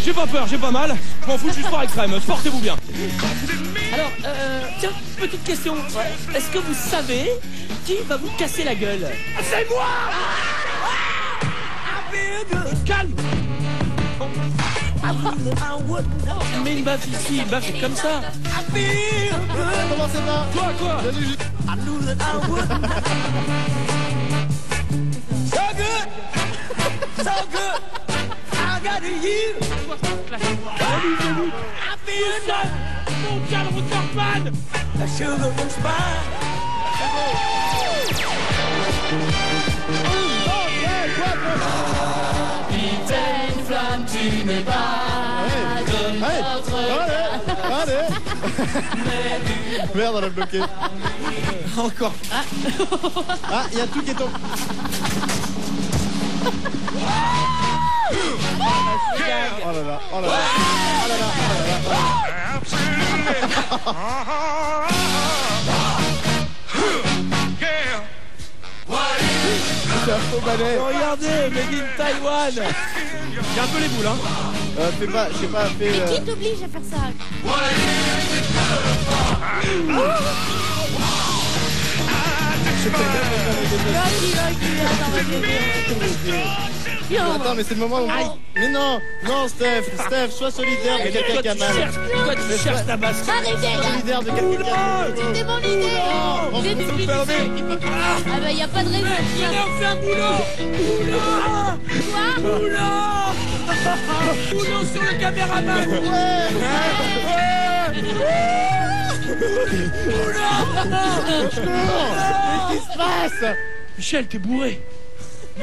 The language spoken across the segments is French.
J'ai pas peur, j'ai pas mal. Je m'en fous, je suis sport extrême. Portez-vous bien. Alors, tiens, petite question. Est-ce que vous savez qui va vous casser la gueule? C'est moi. Calme. Mais une baffe ici, une baffe est comme ça. Comment ça va? Quoi? So good, so good. I got you. I feel so. Mon calme, Rutherford. The sugar was fine. Capitaine Flamme, tu n'es pas de notre... Allez. Merde, on a bloqué. Encore. Ah, il y a tout qui est tombé. Oh là là, oh là là, oh là là, oh là là. C'est un faux balai. Regardez, made in Taïwan. J'ai un peu les boules, hein. J'ai pas fait. Mais qui t'oblige à faire ça? Attends, mais c'est le moment où. Mais non, Steph, sois solidaire de quelqu'un qui a mal. Toi, tu cherches ta basse. Arrêtez là! Solidaire de quelqu'un qui a mal. C'était mon idée! J'ai tout fini. Ah bah y a pas de raison. Venez, on fait un boulot. Quoi? Boulot sur le caméraman. Mais qu'est-ce qui se passe? Michel, t'es bourré.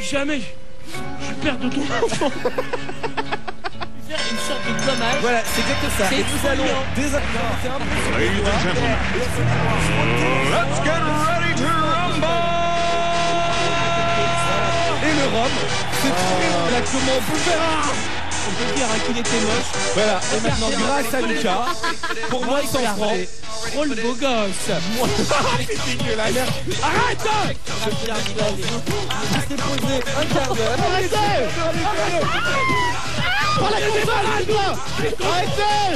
Jamais je perds de ton enfant. Faire une sorte de gommage. Voilà, c'est exactement ça. C'est Et nous allons désaccorder un peu. Ladies and gentlemen, let's get ready to rumble! Et le rhum, c'est là comment on peut faire. On peut dire qu'il était moche. Voilà, et maintenant grâce à Lucas, pour moi il s'en prend. Oh le beau gosse. C'est dégueulasse. Arrête. Restez posé un quart d'heure. Arrêtez! Prends la console, putain! Arrêtez!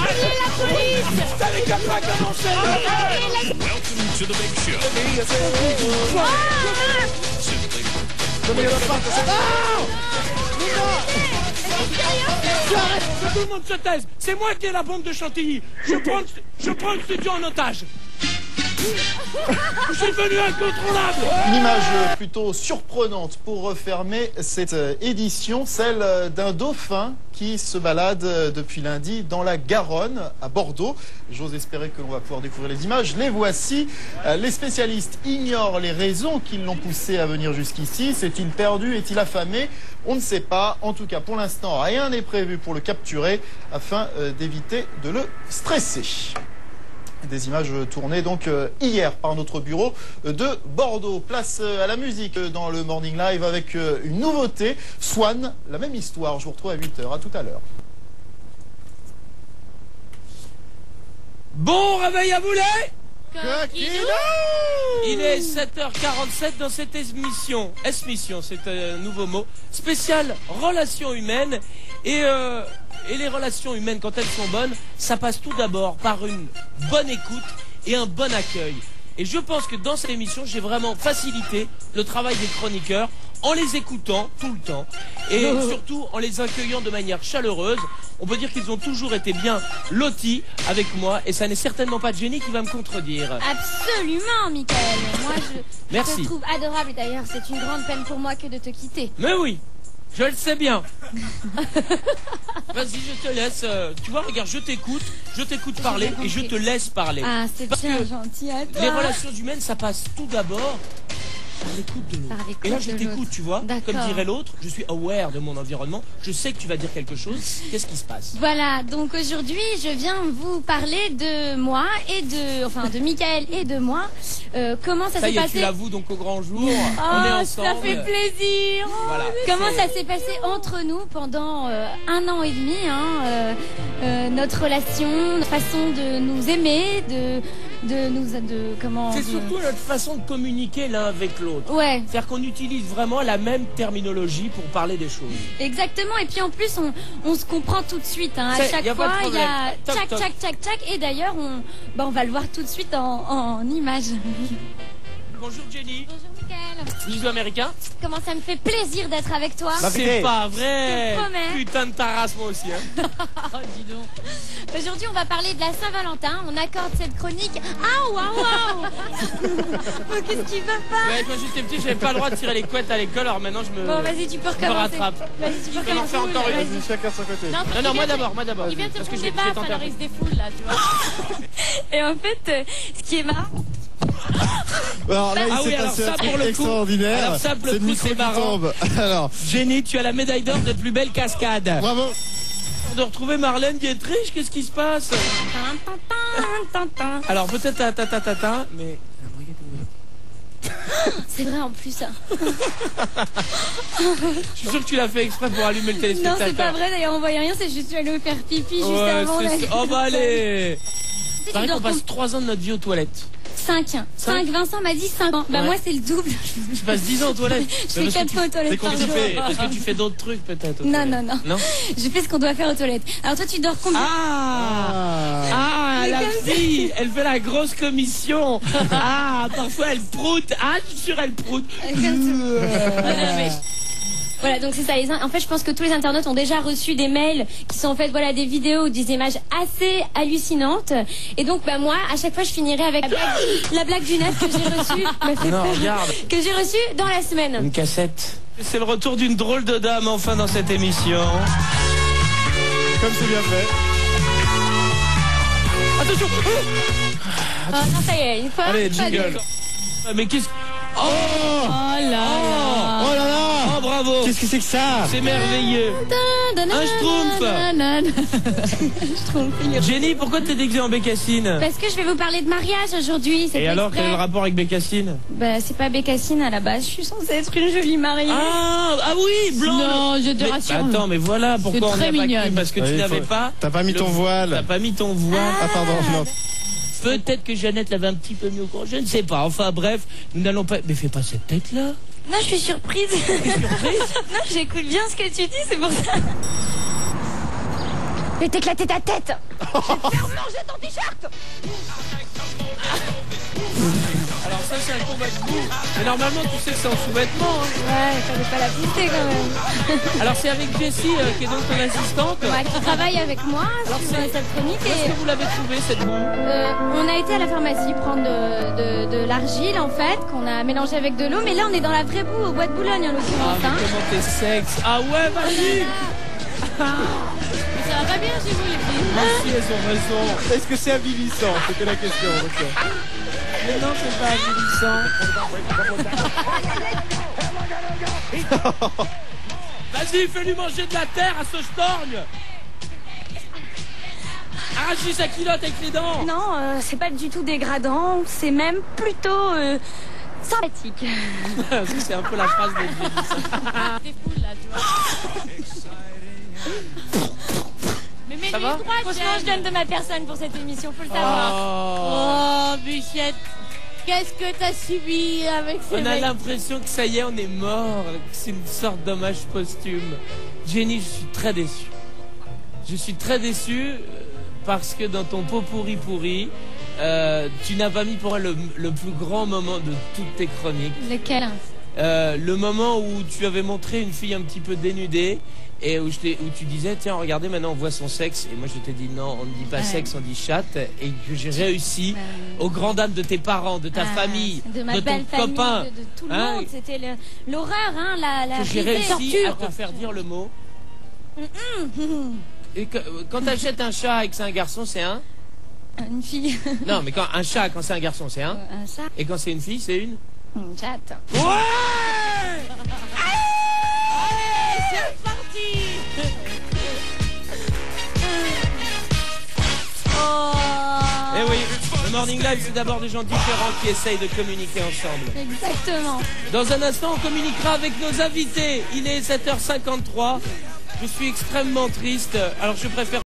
Appelez la police! T'as les capables d'annoncer. Welcome to the big show. Non mais il va pas. Que tout le monde se taise. C'est moi qui ai la bombe de Chantilly. Je prends le studio en otage. Je suis devenu incontrôlable. Une image plutôt surprenante pour refermer cette édition, celle d'un dauphin qui se balade depuis lundi dans la Garonne, à Bordeaux. J'ose espérer que l'on va pouvoir découvrir les images. Les voici. Les spécialistes ignorent les raisons qui l'ont poussé à venir jusqu'ici. S'est-il perdu? Est-il affamé? On ne sait pas. En tout cas, pour l'instant, rien n'est prévu pour le capturer afin d'éviter de le stresser. Des images tournées donc hier par notre bureau de Bordeaux. Place à la musique dans le Morning Live avec une nouveauté. Swan, la même histoire. Je vous retrouve à 8h. À tout à l'heure. Bon réveil à boulet. Il est 7h47 dans cette émission. S-mission, c'est un nouveau mot. Spécial relations humaines. Et les relations humaines, quand elles sont bonnes, ça passe tout d'abord par une bonne écoute et un bon accueil. Et je pense que dans cette émission, j'ai vraiment facilité le travail des chroniqueurs en les écoutant tout le temps et surtout en les accueillant de manière chaleureuse. On peut dire qu'ils ont toujours été bien lotis avec moi et ça n'est certainement pas Jenny qui va me contredire. Absolument, Michael. Moi, Merci. je te trouve adorable. D'ailleurs, c'est une grande peine pour moi que de te quitter. Mais oui, je le sais bien. Vas-y, je te laisse. Tu vois, regarde, je t'écoute parler et je te laisse parler. Ah, c'est Parce bien que gentil à toi. les relations humaines, ça passe tout d'abord par l'écoute de Par l'autre. l'écoute Et là, je de t'écoute, l'autre. tu vois. D'accord. Comme dirait l'autre, je suis aware de mon environnement. Je sais que tu vas dire quelque chose. Qu'est-ce qui se passe? Voilà, donc aujourd'hui, je viens vous parler de moi et de Michael et de moi. Comment ça Ça s'est y est, tu passé? l'avoues donc au grand jour. On est Oh, ensemble. ça fait plaisir. Oh, Voilà. Comment ça s'est passé entre nous pendant 1 an et demi, hein, notre relation, notre façon de nous aimer, comment. C'est surtout notre façon de communiquer l'un avec l'autre. Ouais. C'est-à-dire qu'on utilise vraiment la même terminologie pour parler des choses. Exactement. Et puis en plus, on se comprend tout de suite. Hein. À C'est- chaque y a pas fois, de il y a problème. Toc, tchac, toc. tchac, tchac, tchac. Et d'ailleurs, on va le voir tout de suite en image. Bonjour Jenny. Bonjour Mickaël. Bisous américain. Comment ça me fait plaisir d'être avec toi. C'est pas vrai. Je te promets. Putain de ta race moi aussi. Hein. Oh, dis donc. Aujourd'hui, on va parler de la Saint-Valentin. On accorde cette chronique. Ah, waouh, waouh. Qu'est-ce qui va pas? Ouais, quand j'étais petit, j'avais pas le droit de tirer les couettes à l'école, alors maintenant je me. Bon, vas-y, tu peux je me recommencer. rattrape. Vas-y, tu peux Je vais en faire recommencer. encore une. Vas-y. Chacun son côté. Non, moi d'abord, moi d'abord. Il vient de Parce se que prendre des j'ai baffes, tenté un alors peu. il se défoule là, tu vois. Et en fait, ce qui est marrant. Alors là, Ah il oui, s'est alors passé ça, un truc pour le coup- extraordinaire. alors ça, pour le C'est le coup, micro c'est qui marrant. tombe. Alors, Jenny, tu as la médaille d'or de plus belle cascade. bravo. De retrouver Marlène Dietrich, qu'est-ce qui se passe? Alors peut-être mais. C'est vrai en plus. Je suis sûr que tu l'as fait exprès pour allumer le Non, téléspectateur. c'est pas vrai. D'ailleurs, on voyait rien. C'est juste aller me faire pipi juste Ouais, avant. c'est ça. Oh bah allez. Tu Pareil dors qu'on passe 3 ans de notre vie aux toilettes. 5. Vincent m'a dit 5 ans. Bah Ouais. moi, c'est le double. Tu passes 10 ans aux toilettes. Je fais 4 fois aux toilettes par jour. Parce que tu fais d'autres trucs peut-être. aux Non, toilettes. non, non. Non. Je fais ce qu'on doit faire aux toilettes. Alors toi, tu dors combien? Ah, Mais la comme fille, elle fait la grosse commission. Ah, parfois elle proute. Ah, je suis sûre elle proute. Voilà, donc c'est ça. En fait, je pense que tous les internautes ont déjà reçu des mails qui sont en fait voilà des vidéos ou des images assez hallucinantes. Et donc, bah moi, à chaque fois, je finirai avec la blague du net que j'ai reçue, me fait Non, peur, regarde. que j'ai reçue dans la semaine. Une cassette. C'est le retour d'une drôle de dame enfin dans cette émission. Comme c'est bien fait. Attention. Oh non, ça y est, une fois. Allez, pas jingle. deux. Ah, mais qu'est-ce... Oh, Oh là là. Oh là là. oh bravo. Qu'est-ce que c'est que ça? C'est merveilleux. Un schtroumpf. Jenny, pourquoi t'es déguisée en bécassine? Parce que je vais vous parler de mariage aujourd'hui. C'est Et pas alors, exprès. quel est le rapport avec bécassine? Bah, c'est pas bécassine à la base. Je suis censée être une jolie mariée. Ah oui, blanc. Non, je te Mais- rassure. Attends, mais voilà pourquoi on très n'y a pas mignonne. cru, parce que tu Oui, n'avais faut- pas. T'as pas mis ton T'as voile. pas mis ton voile. Ah pardon, non. Peut-être que Jeannette l'avait un petit peu mis au courant, je ne sais pas. Enfin bref, nous n'allons pas. Mais fais pas cette tête-là. Non, je suis surprise. Non, j'écoute bien ce que tu dis, c'est pour ça. Je vais t'éclater ta tête. Alors ça c'est un combat de boue. Mais normalement tu sais que c'est en sous-vêtements. Hein. Ouais, fallait pas la pousser quand même. Alors c'est avec Jessie qui est donc ton assistante. Ouais, qui travaille avec moi sur c'est- cette chronique. Est-ce Et que vous l'avez trouvé cette boue? on a été à la pharmacie prendre de l'argile en fait, qu'on a mélangé avec de l'eau. Mais là, on est dans la vraie boue au bois de Boulogne en Ah l'occurrence. mais Hein. comment t'es sexe? Ah ouais, vas-y. Ça va pas bien chez vous, les filles. Merci, elles ont raison. Est-ce que c'est avilissant? C'était la question. docteur. Mais non, c'est pas avilissant. Vas-y, fais-lui manger de la terre à ce storgne. Arrache-lui sa culotte avec les dents. Non, c'est pas du tout dégradant. C'est même plutôt sympathique. Parce que c'est un peu la phrase de Jenny. T'es fou là, tu vois. Mais mets-lui Ça va droit, Franchement, je donne de ma personne pour cette émission, faut le savoir. Oh. Oh, Bichette. Qu'est-ce que t'as subi avec ces On a mecs? l'impression que ça y est, on est mort, que c'est une sorte d'hommage posthume. Jenny, je suis très déçu. Je suis très déçu parce que dans ton pot pourri, tu n'as pas mis pour elle le plus grand moment de toutes tes chroniques. Lequel? Le moment où tu avais montré une fille un petit peu dénudée et où tu disais tiens regardez maintenant on voit son sexe et moi je t'ai dit non on ne dit pas Ouais. sexe on dit chatte et que j'ai réussi aux grandes dames de tes parents de ta famille de ma de ton belle famille, copain de tout le hein, monde. C'était l'horreur, hein, la que j'ai risée. réussi à te faire dire le mot et quand t'achètes un chat et que c'est un garçon c'est un Une fille, non mais quand un chat quand c'est un garçon c'est un un chat, et quand c'est une fille c'est une une chatte. ouais Eh oui, le Morning Live, c'est d'abord des gens différents qui essayent de communiquer ensemble. Exactement. Dans un instant, on communiquera avec nos invités. Il est 7h53. Je suis extrêmement triste. Alors, je préfère